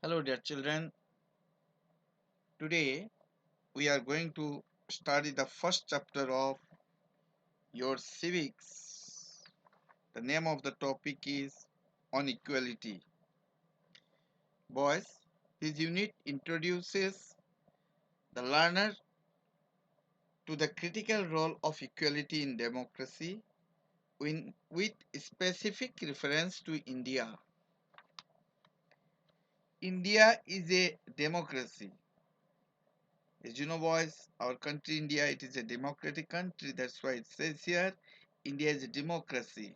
Hello, dear children. Today we are going to study the first chapter of your civics. The name of the topic is on equality. Boys, this unit introduces the learner to the critical role of equality in democracy with specific reference to India. India is a democracy. As you know, boys, our country, India, it is a democratic country. That's why it says here, India is a democracy.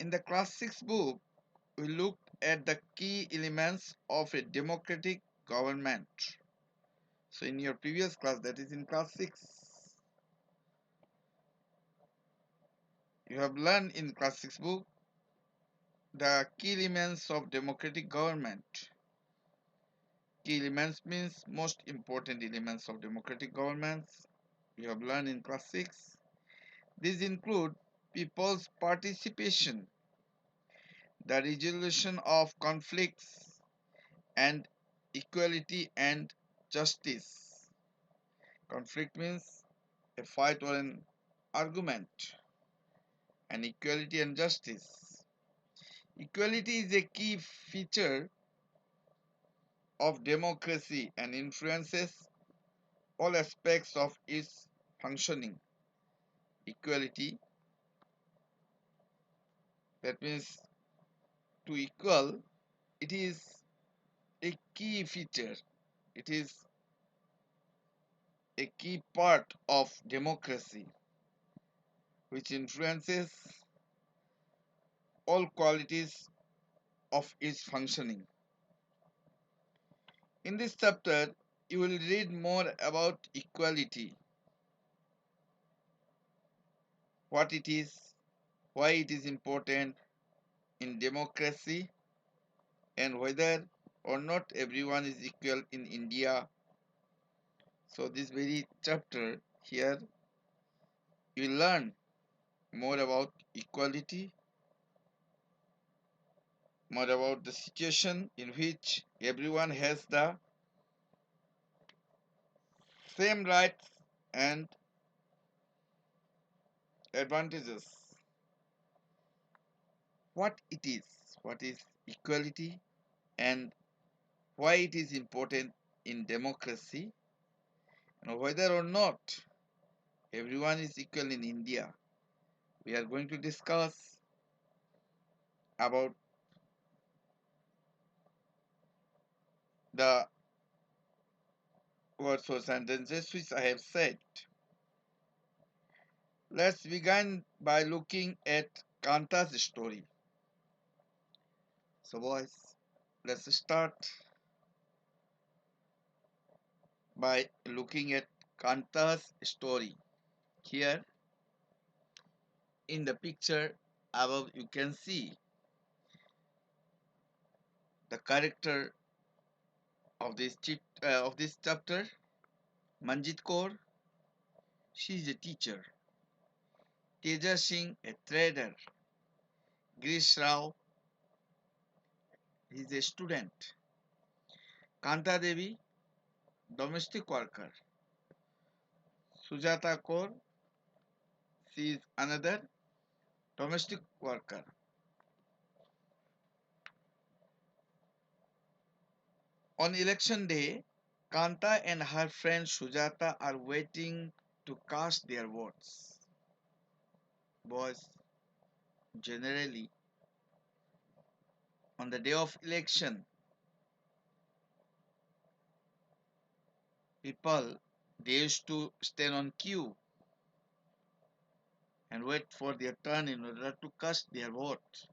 In the class 6 book, we looked at the key elements of a democratic government. So, in your previous class, that is in class 6, you have learned in class 6 book the key elements of democratic government. Key elements means most important elements of democratic governments. You have learned in class 6. These include people's participation, the resolution of conflicts, and equality and justice. Conflict means a fight or an argument, and equality and justice. Equality is a key feature of democracy and influences all aspects of its functioning. Equality, that means to equal, it is a key feature. It is a key part of democracy which influences all qualities of its functioning. In this chapter, you will read more about equality, what it is, why it is important in democracy, and whether or not everyone is equal in India. So, this very chapter here, you learn more about equality, more about the situation in which everyone has the same rights and advantages. What is equality, and why it is important in democracy, and whether or not everyone is equal in India. We are going to discuss about the words or sentences which I have said. Let's begin by looking at Kanta's story. So boys, let's start by looking at Kanta's story. Here in the picture above you can see the character of this chapter, Manjit Kaur. She is a teacher. Teja Singh, a trader. Grish Rao, he is a student. Kanta Devi, domestic worker. Sujata Kaur, she is another domestic worker. On election day, Kanta and her friend Sujata are waiting to cast their votes. Boys, generally, on the day of election, people they used to stand on queue and wait for their turn in order to cast their vote.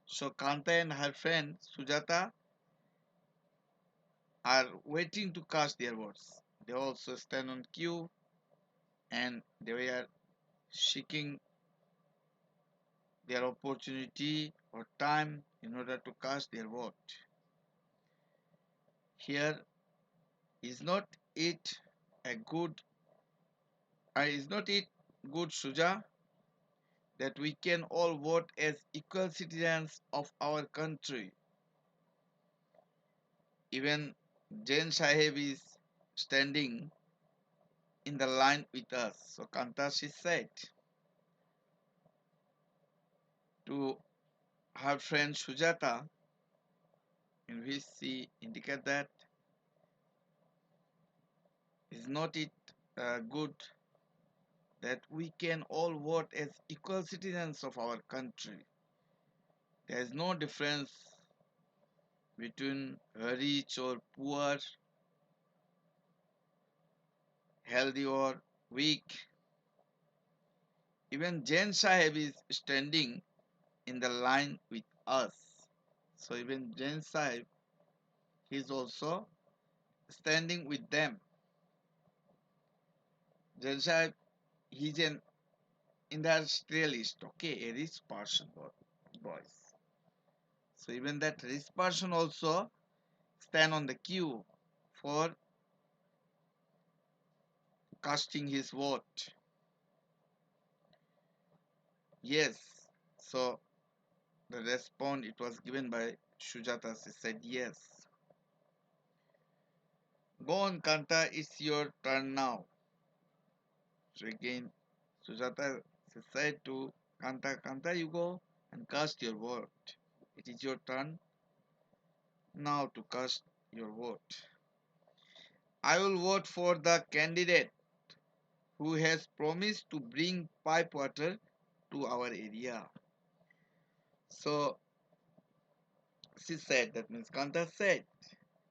So Kanta and her friend Sujata are waiting to cast their votes. They also stand on queue and they were seeking their opportunity or time in order to cast their vote. Here is not it a good is not it good, Suja, that we can all vote as equal citizens of our country? Even Jain Sahib is standing in the line with us. So Kanta, she said to her friend Sujata, in which she indicated that is not it good that we can all vote as equal citizens of our country. There is no difference between rich or poor, healthy or weak. Even Jain Sahib is standing in the line with us. So even Jain Sahib is also standing with them. Jain Sahib, he's an industrialist, okay, a rich person, boys. So even that rich person also stand on the queue for casting his vote. Yes. So the response it was given by Sujata. She said yes. Go on, Kanta, it's your turn now. So again, Sujata said to Kanta, Kanta, you go and cast your vote. It is your turn now to cast your vote. I will vote for the candidate who has promised to bring pipe water to our area. So she said, that means Kanta said,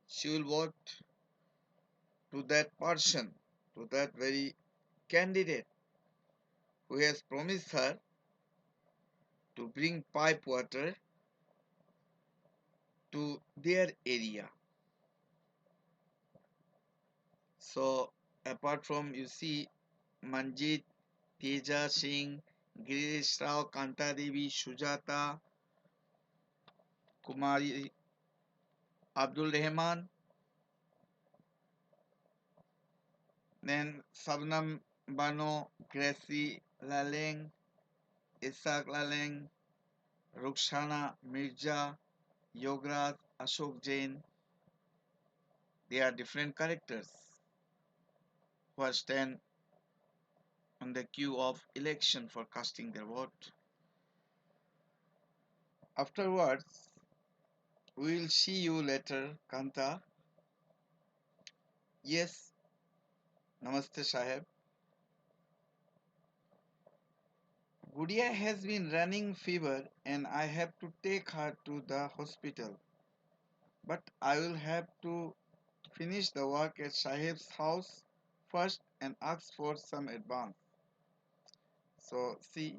she will vote to that person, to that very candidate who has promised her to bring pipe water to their area. So apart from you see Manjit, Teja Singh, Girish Rao, Kanta Devi, Sujata, Kumari, Abdul Rahman, then Sabnam Bano, Gracie Laleng, Isak Laleng, Rukhsana Mirza, Yograj, Ashok Jain. They are different characters who are stand on the queue of election for casting their vote. Afterwards, we will see you later, Kanta. Yes, Namaste Sahib. Gudia has been running fever and I have to take her to the hospital. But I will have to finish the work at Sahib's house first and ask for some advance. So see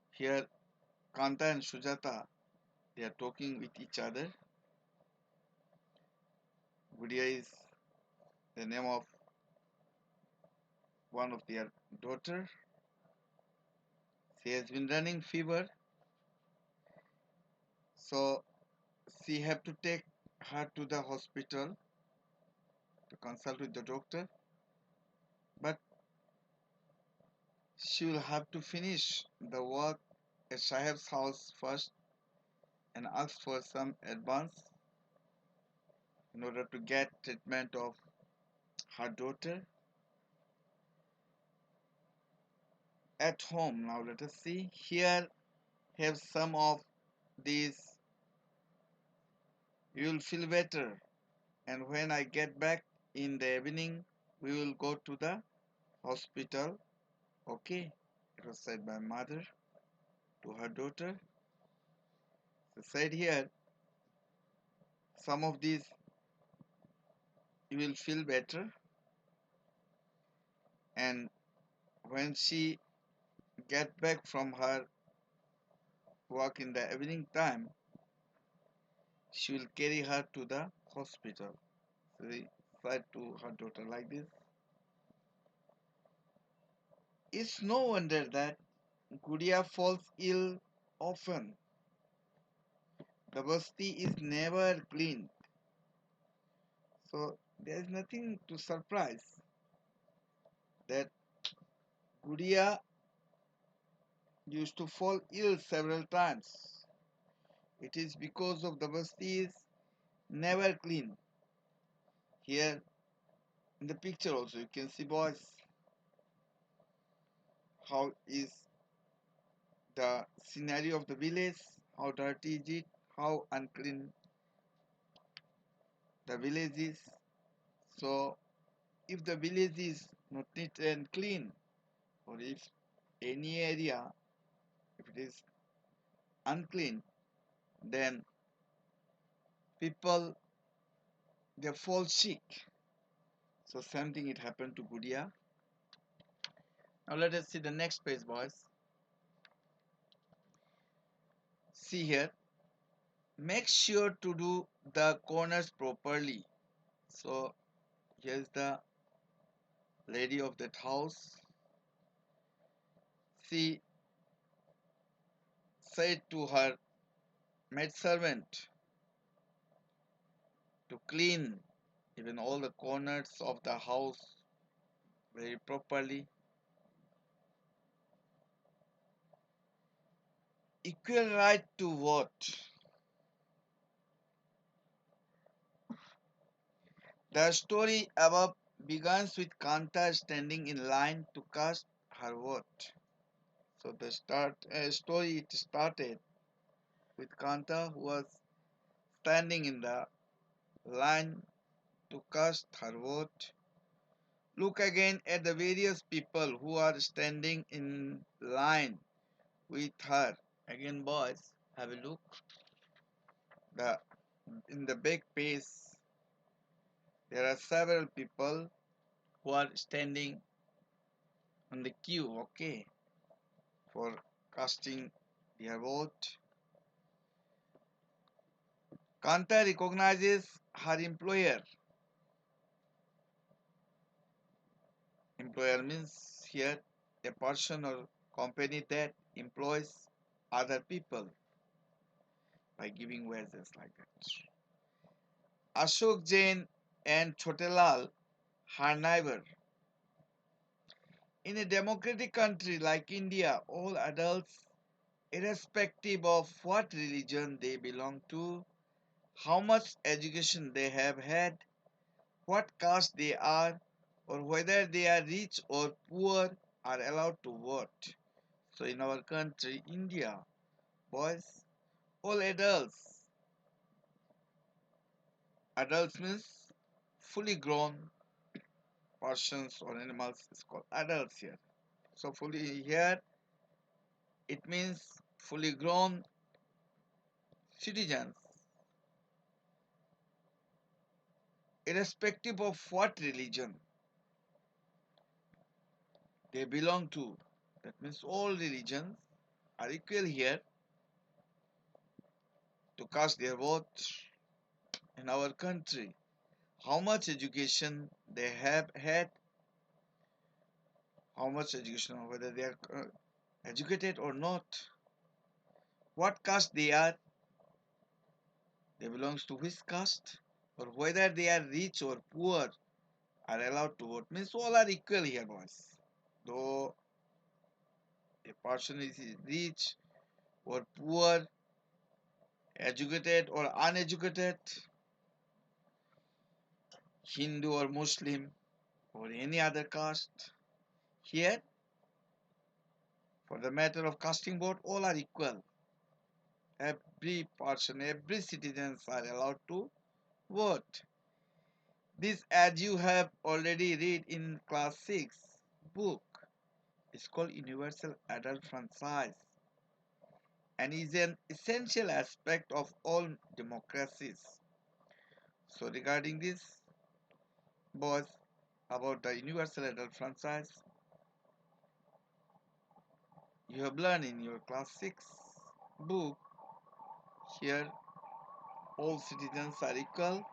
here Kanta and Sujata, they are talking with each other. Gudia is the name of one of their daughter. She has been running fever, so she have to take her to the hospital to consult with the doctor. But she will have to finish the work at Sahib's house first and ask for some advance in order to get treatment of her daughter. At home, now let us see. Here have some of these. You will feel better. And when I get back in the evening, we will go to the hospital. Okay, it was said by mother to her daughter. She said here, some of these you will feel better. And when she get back from her work in the evening time, she will carry her to the hospital. So they said to her daughter like this. It's no wonder that Gudia falls ill often. The basti is never cleaned. So there is nothing to surprise that Gudia used to fall ill several times. It is because of the bastis never clean. Here in the picture also you can see, boys, how is the scenario of the village, how dirty is it, how unclean the village is. So if the village is not neat and clean, or if any area, if it is unclean, then people, they fall sick. So same thing it happened to Gudia. Now let us see the next page, boys. See here, make sure to do the corners properly. So here's the lady of that house. She said to her maidservant to clean even all the corners of the house very properly. Equal right to vote. The story above begins with Kanta standing in line to cast her vote. So the story it started with Kanta, who was standing in the line to cast her vote. Look again at the various people who are standing in line with her. Again, boys, have a look. The in the back page, there are several people who are standing on the queue, okay, for casting their vote. Kanta recognizes her employer. Employer means here a person or company that employs other people by giving wages like that. Ashok Jain and Chotelal, her neighbor. In a democratic country like India, all adults, irrespective of what religion they belong to, how much education they have had, what caste they are, or whether they are rich or poor, are allowed to vote. So in our country, India, boys, all adults, adults means fully grown persons or animals is called adults here. So fully here, it means fully grown citizens, irrespective of what religion they belong to. That means all religions are equal here to cast their vote in our country. How much education they have had, how much education, whether they are educated or not, what caste they belongs to which caste, or whether they are rich or poor, are allowed to vote. Means all are equal here, boys. Though a person is rich or poor, educated or uneducated, Hindu or Muslim, or any other caste, here, for the matter of casting vote, all are equal. Every person, every citizens are allowed to vote. This, as you have already read in class 6 book, is called universal adult franchise and is an essential aspect of all democracies. So regarding this was about the universal adult franchise, you have learned in your class 6 book. Here all citizens are equal,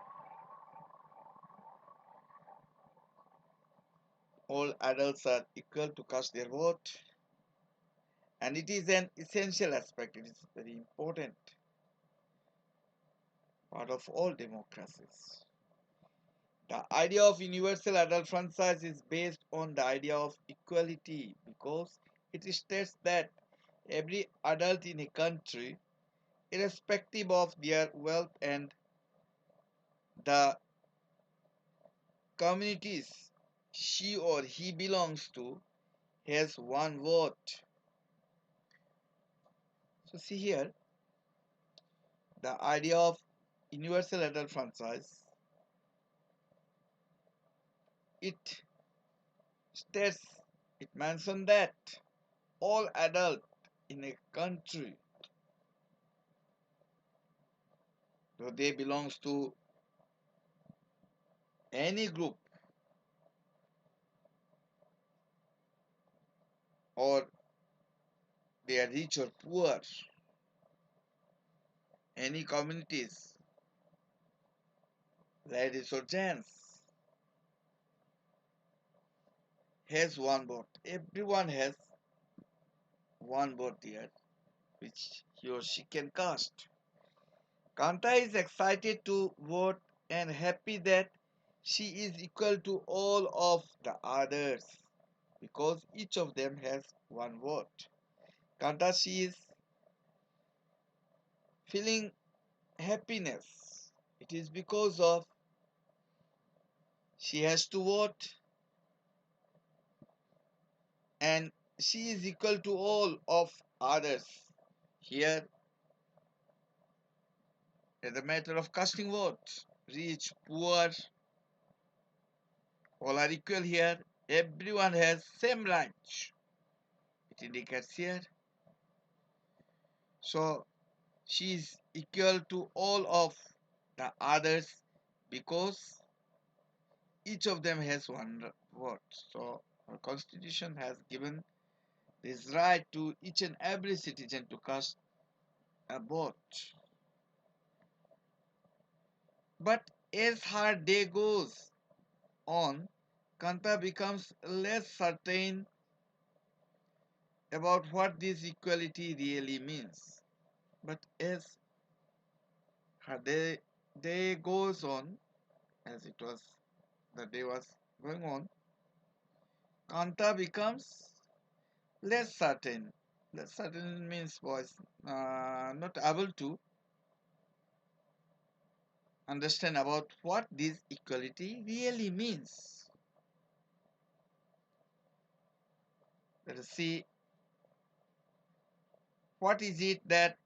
all adults are equal to cast their vote, and it is an essential aspect, it is very important part of all democracies. The idea of universal adult franchise is based on the idea of equality because it states that every adult in a country, irrespective of their wealth and The communities she or he belongs to has one vote. So see here, the idea of universal adult franchise, it states, it mentions that all adults in a country, though they belongs to any group or they are rich or poor, any communities, ladies or gents, has one vote. Everyone has one vote here, which he or she can cast. Kanta is excited to vote and happy that she is equal to all of the others because each of them has one vote. Kanta, she is feeling happiness. It is because of she has to vote and she is equal to all of others. Here, as a matter of casting vote, rich, poor, all are equal here. Everyone has same rights. It indicates here. So she is equal to all of the others because each of them has one vote. So our constitution has given this right to each and every citizen to cast a vote. But as her day goes on, Kanta becomes less certain about what this equality really means. But as her day goes on, as it was the day was going on, Kanta becomes less certain. Less certain means was not able to understand about what this equality really means. Let us see what is it that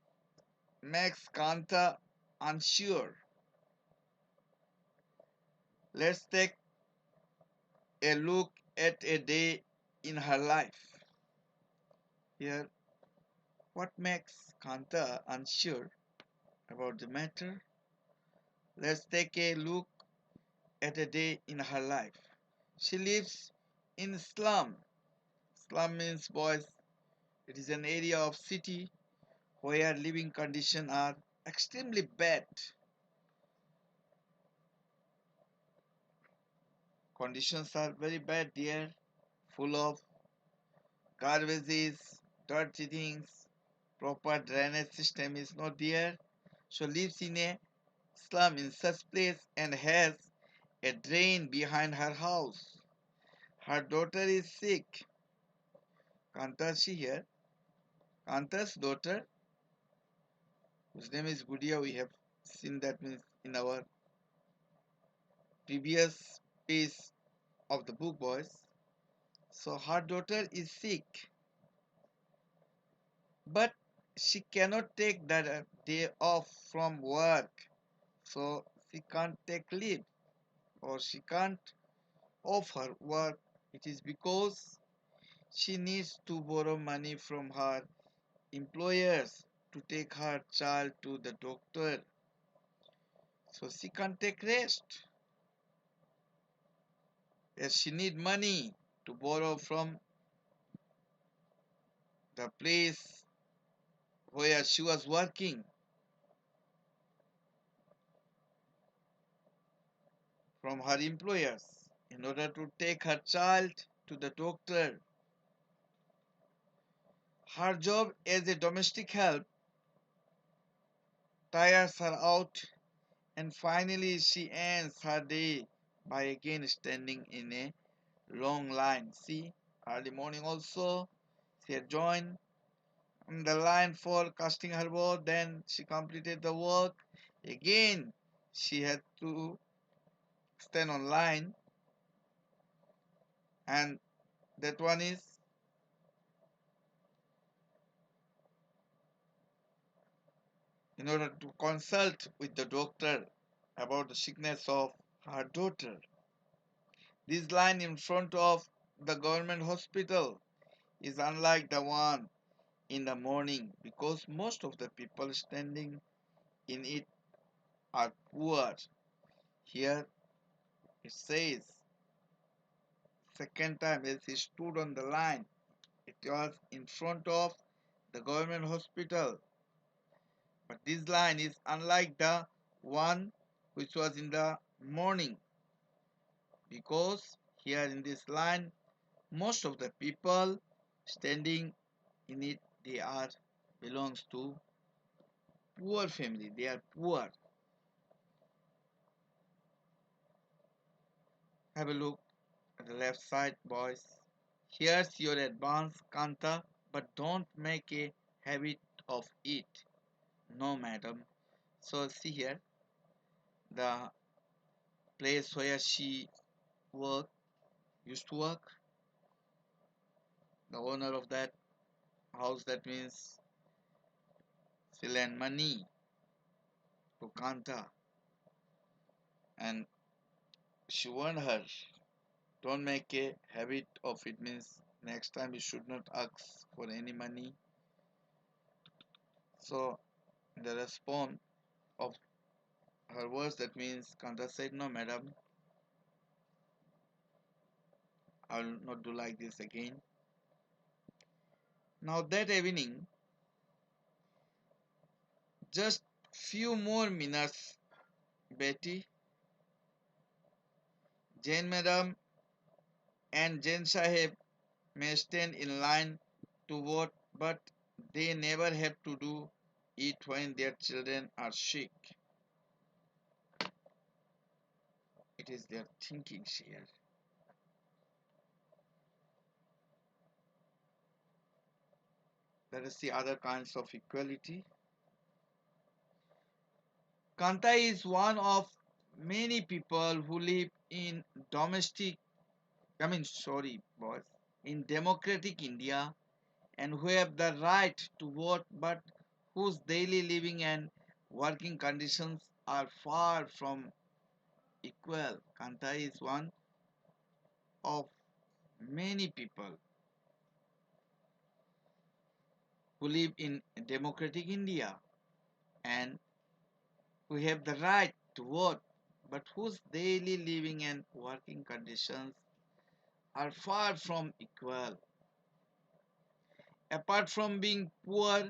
makes Kanta unsure. Let's take a look at a day in her life. Here, what makes Kanta unsure about the matter? Let's take a look at a day in her life. She lives in slum. Slum means, boys, it is an area of city where living conditions are extremely bad. Conditions are very bad there, full of garbages, dirty things, proper drainage system is not there. So lives in a slum in such place and has a drain behind her house. Her daughter is sick. Kantashi here. Kanta's daughter, whose name is Gudia, we have seen that means in our previous piece of the book, boys. So her daughter is sick, but she cannot take that day off from work. So she can't take leave or she can't off her work. It is because she needs to borrow money from her employers to take her child to the doctor. So she can't take rest as she need money to borrow from the place where she was working, from her employers, in order to take her child to the doctor. Her job as a domestic help tires her out and finally she ends her day by again standing in a long line. See, early morning also she had joined the line for casting her vote, then she completed the work. Again she had to stand on line, and that one is in order to consult with the doctor about the sickness of her daughter. This line in front of the government hospital is unlike the one in the morning because most of the people standing in it are poor. Here it says, second time as he stood on the line, it was in front of the government hospital. But this line is unlike the one which was in the morning because here in this line most of the people standing in it, they are belongs to poor family, they are poor. Have a look at the left side, boys. Here's your advanced kanta, but don't make a habit of it. No, madam. So see here, the place where she work used to work, the owner of that house, that means she lent money to kanta, and she warned her, don't make a habit of it, means next time you should not ask for any money. So the response of her words, that means kanta said, no, madam, I will not do like this again. Now that evening, just few more minutes, Betty, Jane madam and Jane Sahib may stand in line to vote, but they never have to do it when their children are sick. It is their thinking here. Let us see other kinds of equality. Kanta is one of many people who live in domestic, boys, in democratic India and who have the right to vote but whose daily living and working conditions are far from equal. Kanta is one of many people who live in democratic India and who have the right to vote but whose daily living and working conditions are far from equal. Apart from being poor,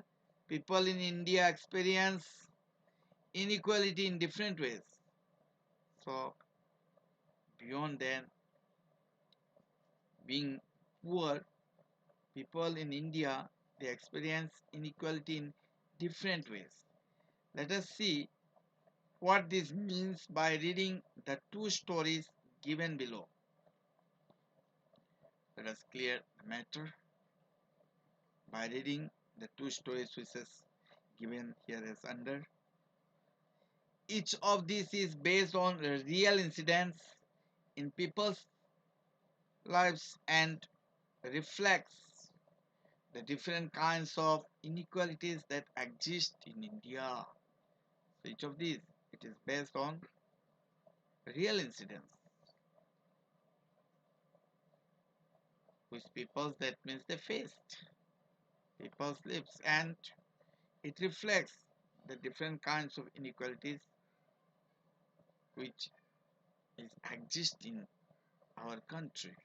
people in India experience inequality in different ways. So, beyond that, being poor, people in India, they experience inequality in different ways. Let us see what this means by reading the two stories given below. Let us clear the matter by reading the two stories which is given here as under. Each of these is based on real incidents in people's lives and reflects the different kinds of inequalities that exist in India. So each of these, it is based on real incidents which people's, that means they faced, people's lives, and it reflects the different kinds of inequalities which is exist in our country.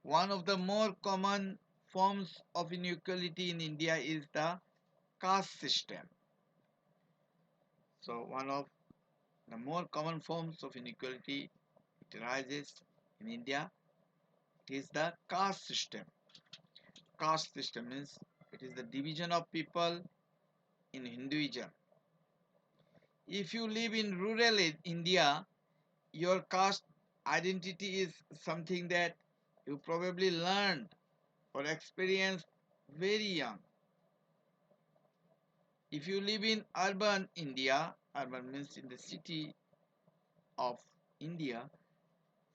One of the more common forms of inequality in India is the caste system. So one of the more common forms of inequality, it arises in India, it is the caste system. Caste system means it is the division of people in Hinduism. If you live in rural India, your caste identity is something that you probably learned or experienced very young. If you live in urban India, urban means in the city of India,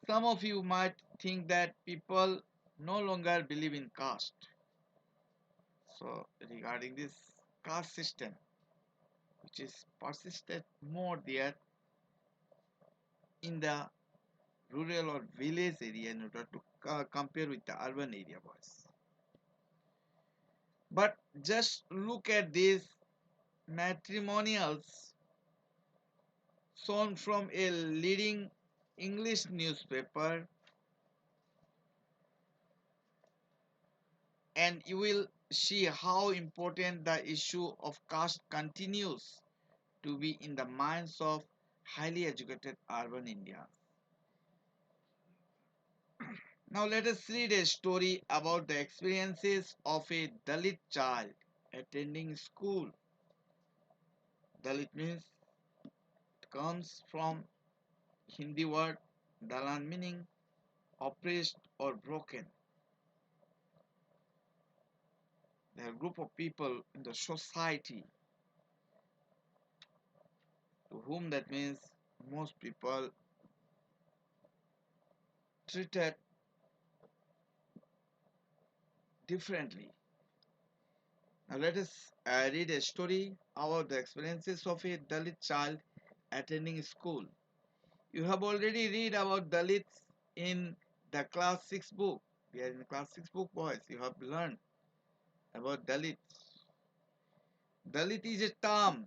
some of you might think that people no longer believe in caste. So, regarding this caste system, which is persisted more there in the rural or village area in order to compare with the urban area boys. But just look at these matrimonials shown from a leading English newspaper, and you will see how important the issue of caste continues to be in the minds of highly educated urban India. Now let us read a story about the experiences of a Dalit child attending school. Dalit means it comes from Hindi word dalan meaning oppressed or broken. There are a group of people in the society to whom that means most people treated differently. Now let us read a story about the experiences of a Dalit child attending school. You have already read about Dalits in the class 6 book. We are in the class 6 book, boys. You have learned about Dalits. Dalit is a term.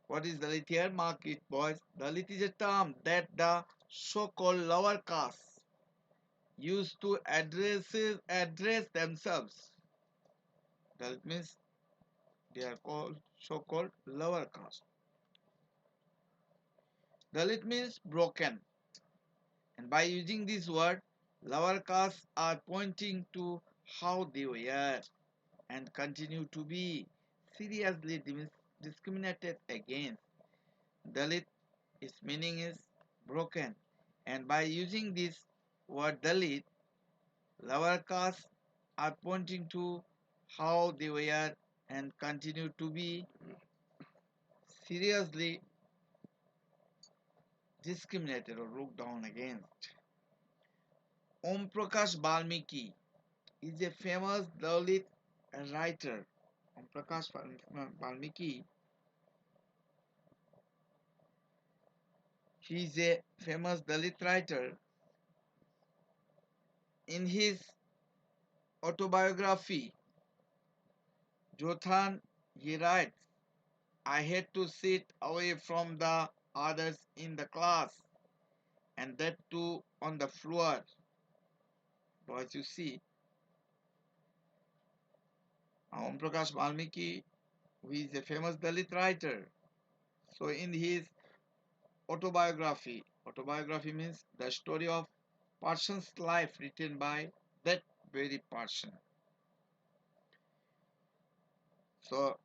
What is Dalit here? Mark it, boys. Dalit is a term that the so-called lower caste used to address themselves. Dalit means they are called so-called lower caste. Dalit means broken. And by using this word, lower castes are pointing to how they were and continue to be seriously discriminated against. Dalit, its meaning is broken. And by using this word Dalit, lower castes are pointing to how they were and continue to be seriously discriminated or looked down against. Om Prakash Balmiki is a famous Dalit writer. Om Prakash Balmiki, he is a famous Dalit writer. In his autobiography, Jothan, he writes, I had to sit away from the others in the class, and that too on the floor. So as you see, Om Prakash Balmiki, who is a famous Dalit writer, so in his autobiography means the story of person's life written by that very person. So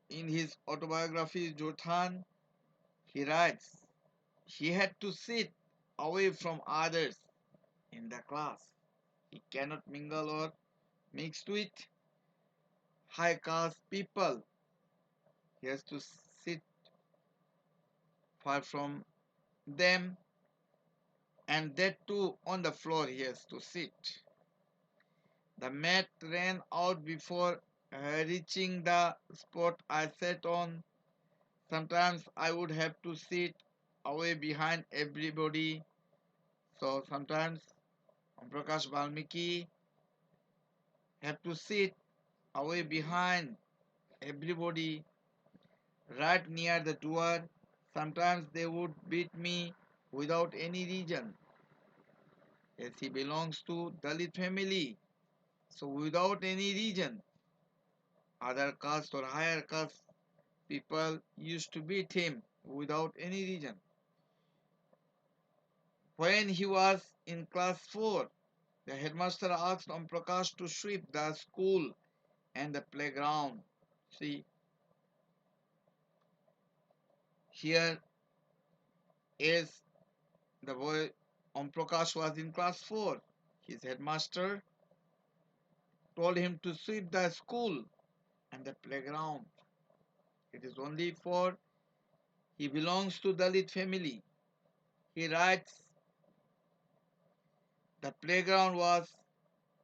in his autobiography, Jothan, he writes, he had to sit away from others in the class. He cannot mingle or mix with high caste people. He has to sit far from them, and that too on the floor he has to sit. The mat ran out before reaching the spot I sat on. Sometimes I would have to sit away behind everybody. So sometimes Prakash Valmiki have to sit away behind everybody right near the door. Sometimes they would beat me without any reason, as he belongs to Dalit family. So without any reason, other caste or higher caste people used to beat him without any reason. When he was in class 4, the headmaster asked Om Prakash to sweep the school and the playground. See, here is the boy Om Prakash was in class 4. His headmaster told him to sweep the school and the playground. It is only for he belongs to Dalit family. He writes, the playground was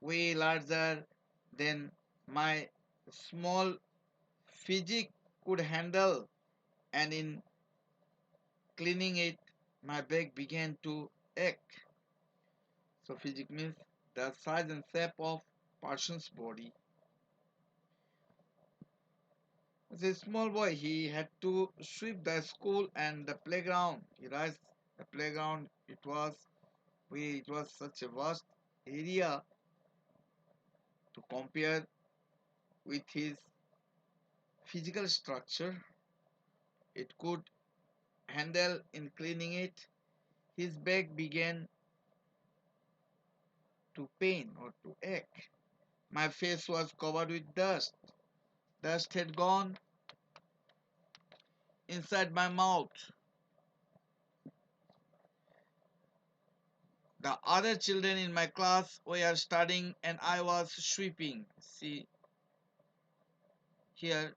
way larger than my small physique could handle, and in cleaning it, my back began to ache. So physique means the size and shape of person's body. As a small boy, he had to sweep the school and the playground. He realized the playground it was such a vast area to compare with his physical structure. It could handle in cleaning it. His back began to pain or to ache. My face was covered with dust. Dust had gone inside my mouth. The other children in my class were studying and I was sweeping. See here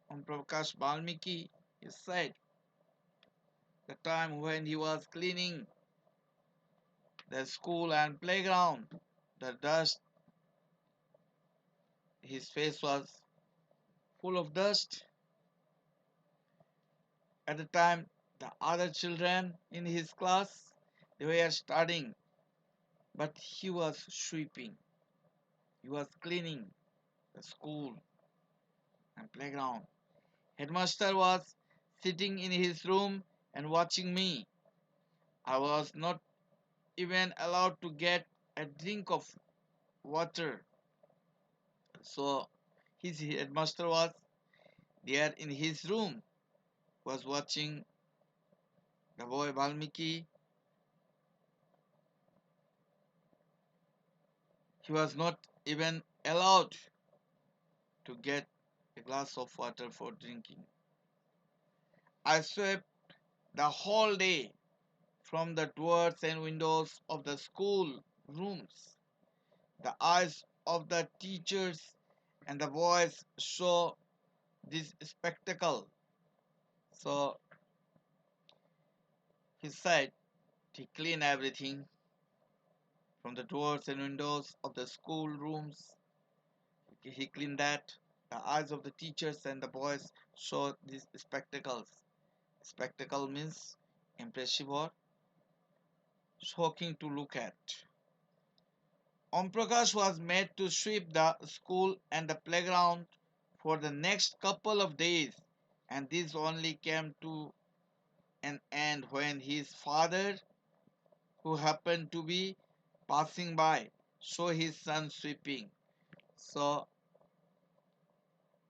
on Prakash Balmiki, he said the time when he was cleaning the school and playground, the dust, his face was full of dust. At the time, the other children in his class, they were studying, but he was sweeping. He was cleaning the school and playground. Headmaster was sitting in his room and watching me. I was not even allowed to get a drink of water. So his headmaster was there in his room, was watching the boy Valmiki. He was not even allowed to get a glass of water for drinking. I swept the whole day from the doors and windows of the school rooms. The eyes of the teachers and the boys saw this spectacle. So he said he cleaned everything from the doors and windows of the school rooms. He cleaned that. The eyes of the teachers and the boys saw these spectacles. Spectacle means impressive or shocking to look at. Om Prakash was made to sweep the school and the playground for the next couple of days, and this only came to an end when his father, who happened to be passing by, saw his son sweeping. So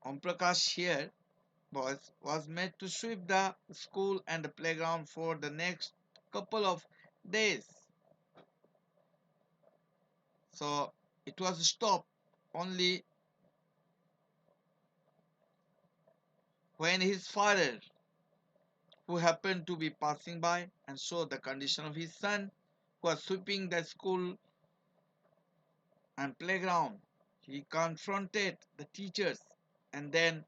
Om Prakash here was made to sweep the school and the playground for the next couple of days. So it was stopped only when his father, who happened to be passing by and saw the condition of his son, who was sweeping the school and playground, he confronted the teachers and then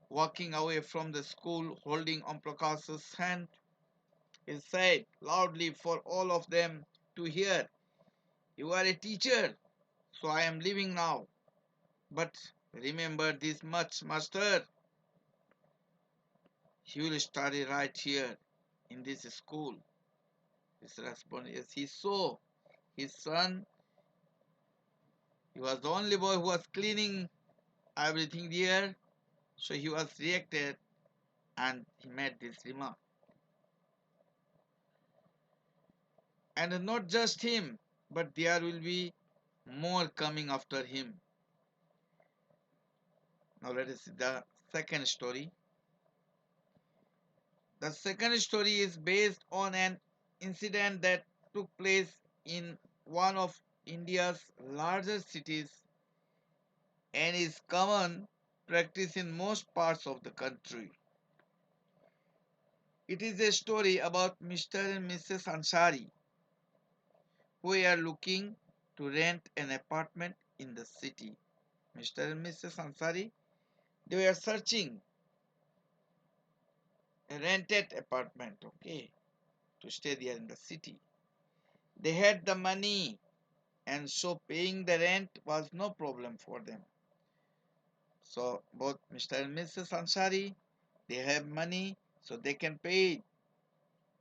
walking away from the school holding Om Prakash's hand, he said loudly for all of them to hear, "You are a teacher, so I am leaving now. But remember this much, master. You will study right here in this school." His response is he saw his son. He was the only boy who was cleaning everything there. So he was reacted and he made this remark. And not just him, but there will be more coming after him. Now let us see the second story. The second story is based on an incident that took place in one of India's largest cities and is common practice in most parts of the country. It is a story about Mr. and Mrs. Ansari who are looking to rent an apartment in the city. Mr. and Mrs. Ansari, they were searching rented apartment, okay, to stay there in the city. They had the money, and so paying the rent was no problem for them. So both Mr. and Mrs. Ansari, they have money, so they can pay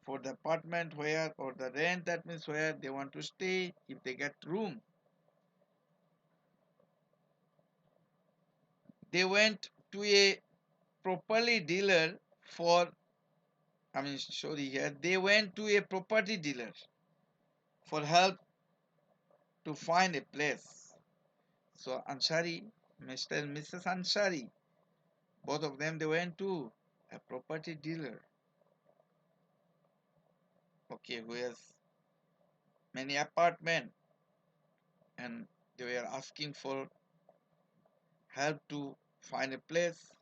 for the apartment where, or the rent, that means where they want to stay if they get room. They went to a property dealer for, sorry here, they went to a property dealer for help to find a place. So Ansari, Mr. and Mrs. Ansari, both of them, they went to a property dealer, okay, who has many apartment, and they were asking for help to find a place.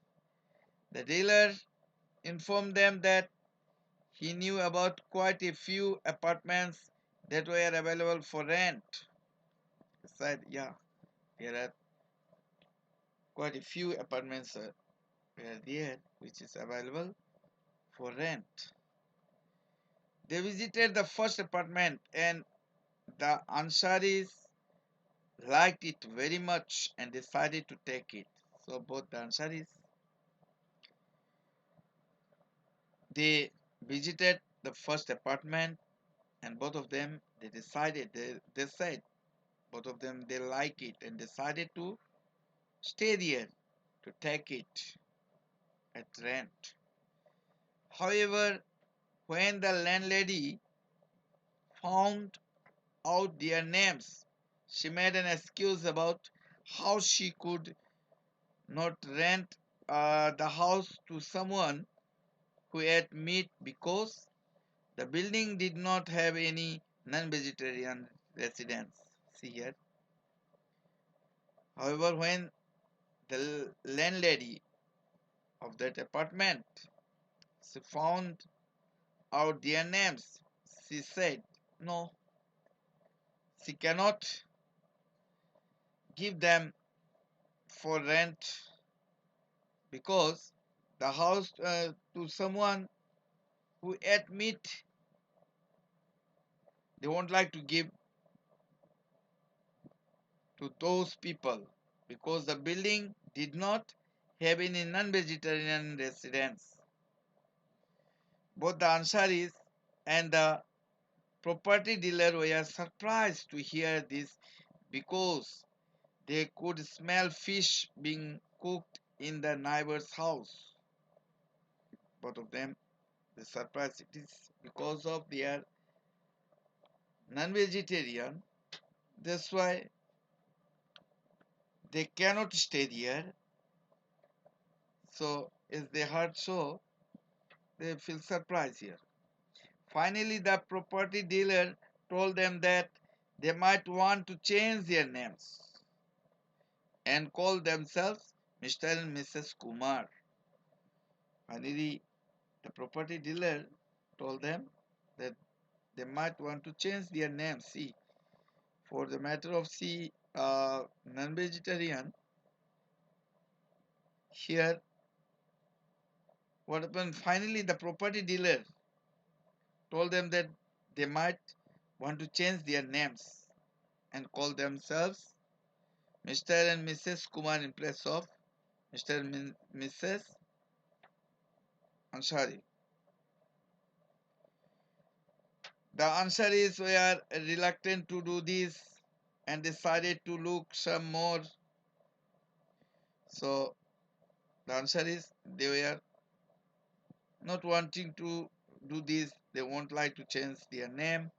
The dealer informed them that he knew about quite a few apartments that were available for rent. He said, yeah, there are quite a few apartments were there which is available for rent. They visited the first apartment, and the Ansaris liked it very much and decided to take it. So both the Ansaris, they visited the first apartment, and both of them, they decided, they said, both of them, they like it and decided to stay there, to take it at rent. However, when the landlady found out their names, she made an excuse about how she could not rent the house to someone who ate meat because the building did not have any non-vegetarian residents. See here. However, when the landlady of that apartment, she found out their names, she said, no, she cannot give them for rent because the house to someone who ate meat, they won't like to give to those people because the building did not have any non-vegetarian residents. Both the Ansaris and the property dealer were surprised to hear this because they could smell fish being cooked in the neighbor's house. Both of them, the surprise, it is because of their non-vegetarian. That's why they cannot stay there. So as they heard so, they feel surprised here. Finally, the property dealer told them that they might want to change their names and call themselves Mr. and Mrs. Kumar. Finally, the property dealer told them that they might want to change their names. See, for the matter of non-vegetarian, here what happened? Finally, the property dealer told them that they might want to change their names and call themselves Mr. and Mrs. Kumar in place of Mr. and Mrs. Ansari. The Ansaris were reluctant to do this and decided to look some more. So the Ansaris, they were not wanting to do this. They won't like to change their name,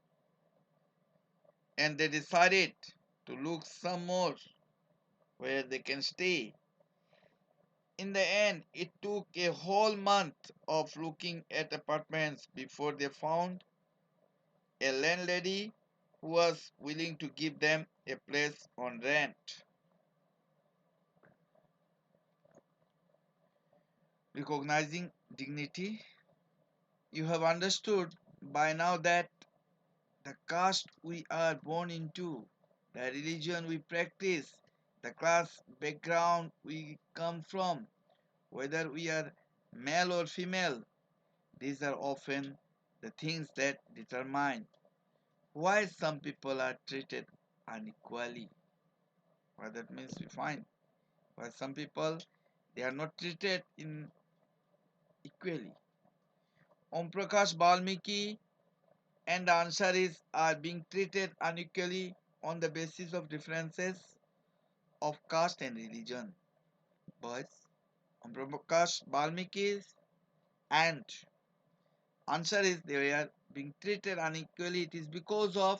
and they decided to look some more where they can stay. In the end, it took a whole month of looking at apartments before they found a landlady who was willing to give them a place on rent. Recognizing dignity, you have understood by now that the caste we are born into, the religion we practice, the class background we come from, whether we are male or female, These are often the things that determine why some people are treated unequally. What that means we find why some people they are not treated in equally. Om Prakash Balmiki and the answer is are being treated unequally on the basis of differences of caste and religion. But Om Prakash Balmiki and answer is they are being treated unequally. It is because of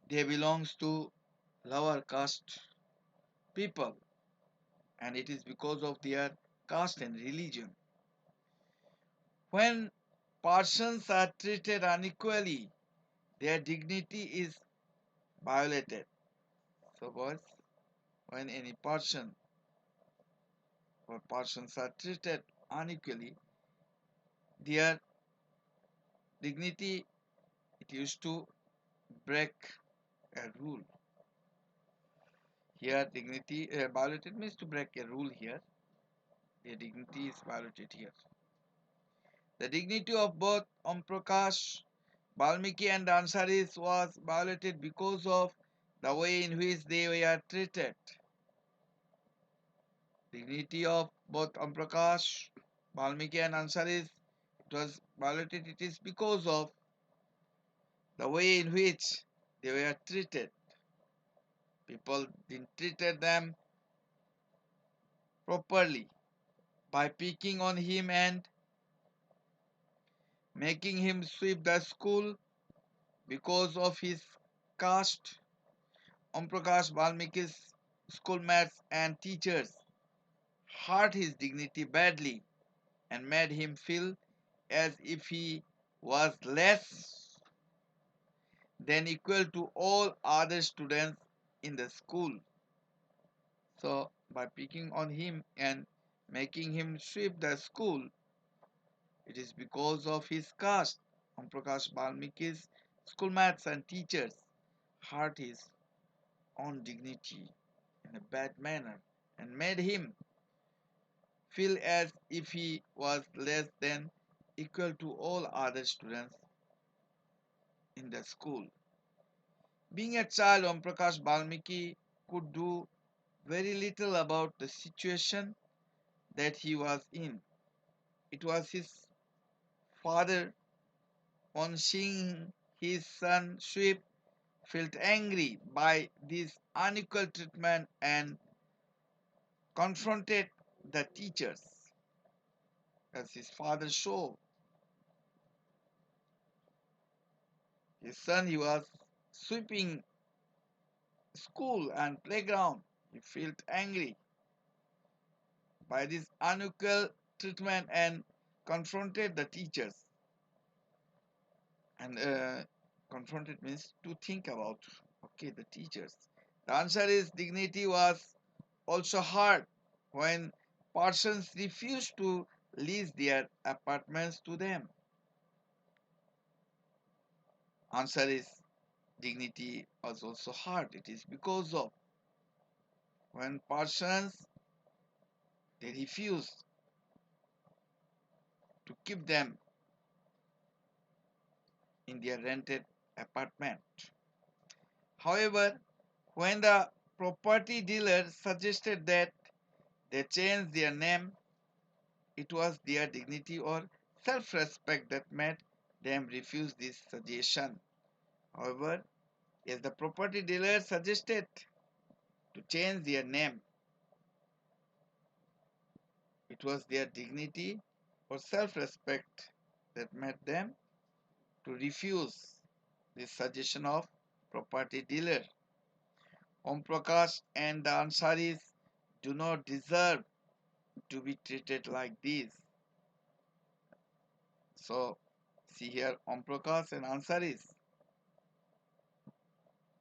they belongs to lower caste people, and it is because of their caste and religion. When persons are treated unequally, their dignity is violated. So boys, when any person or persons are treated unequally, their dignity it used to break a rule. Here dignity violated means to break a rule here. Their dignity is violated here. The dignity of both Om Prakash, Balmiki and Ansaris was violated because of the way in which they were treated. Dignity of both Om Prakash, Balmiki and Ansaris it was violated. It is because of the way in which they were treated. People didn't treated them properly by picking on him and making him sweep the school because of his caste. Om Prakash Balmiki's schoolmates and teachers hurt his dignity badly and made him feel as if he was less than equal to all other students in the school. So, by picking on him and making him sweep the school, it is because of his caste. Om Prakash Balmiki's schoolmates and teachers hurt his own dignity in a bad manner and made him feel as if he was less than equal to all other students in the school. Being a child, Om Prakash Balmiki could do very little about the situation that he was in. It was his father, on seeing his son sweep, felt angry by this unequal treatment and confronted the teachers. As his father saw his son, he was sweeping school and playground. He felt angry by this unequal treatment and confronted the teachers. And confronted means to think about, okay, the teachers. The answer is dignity was also hard when persons refused to lease their apartments to them. Answer is dignity was also hard. It is because of when persons they refuse to keep them in their rented apartment. However, when the property dealer suggested that they change their name, it was their dignity or self-respect that made them refuse this suggestion. However, if the property dealer suggested to change their name, it was their dignity or self-respect that made them to refuse this suggestion of property dealer. Om Prakash and the Ansaris do not deserve to be treated like this. So, see here, Om Prakash and Ansaris,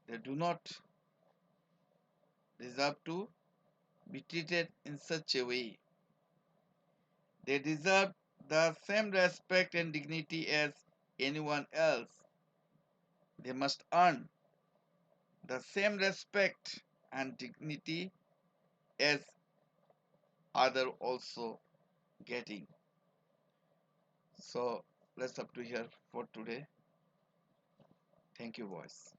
they do not deserve to be treated in such a way. They deserve the same respect and dignity as anyone else. They must earn the same respect and dignity as other also. getting. So let's up to here for today. Thank you, boys.